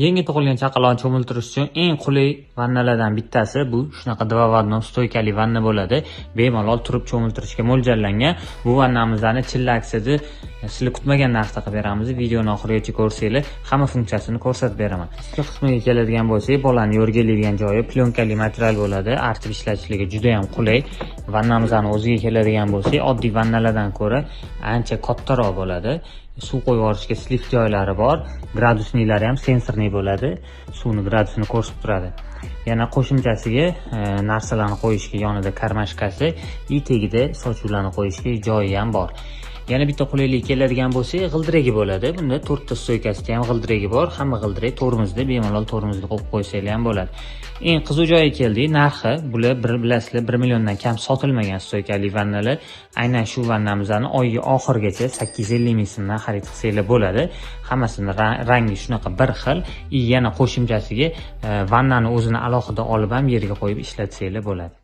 Yangi tug'ilgan chaqaloqni cho'miltirish uchun eng qulay vannalardan bittasi bu shunaqa dvovodnoy stoykali vanna bo'ladi. Bemalol turib cho'miltirishga mo'ljallangan. Bu vannamizni chillaksida sizlar kutmagan narsa qilib beramiz. Videoni oxirigacha ko'rsanglar, hamma funksiyasini ko'rsatib beraman. Ikki qismiga keladigan bo'lsak, bolani yo'rgaydigan joyi plyonkali material bo'ladi. Artib ishlatishligi juda ham qulay. Vannamizning o'ziga keladigan bo'lsak, oddiy vannalardan ko'ra ancha kattaroq bo'ladi. Suv qo'yib yuborishga slif joylari bor. Gradusniklari ham sensorli bo'ladi. Suvni gradusini ko'rsatib turadi. Yana qo'shimchasiga narsalarni qo'yishga yonida karmashkasi, tagida sochuvlarni qo'yishga joyi ham bor. Yana bitta qulaylik keladigan bo'lsa, g'ildiragi bo'ladi. Bunda 4 ta stoykasida ham g'ildiragi bor. Hamma g'ildirak tormozda, bemalol tormozda qo'yib qo'ysanglar ham bo'ladi. Eng qiziq joyi keldik. Narxi bular bilasizlar 1 milliondan kam sotilmagan stoykali vannalar. Aynan shu vannamizni oyga oxirgacha 850 ming so'mdan xarid qilsanglar bo'ladi. Hammasini rangi shunaqa bir xil. Yana qo'shimchasiga vannani o'zini alohida olib ham yerga qo'yib ishlatsanglar bo'ladi.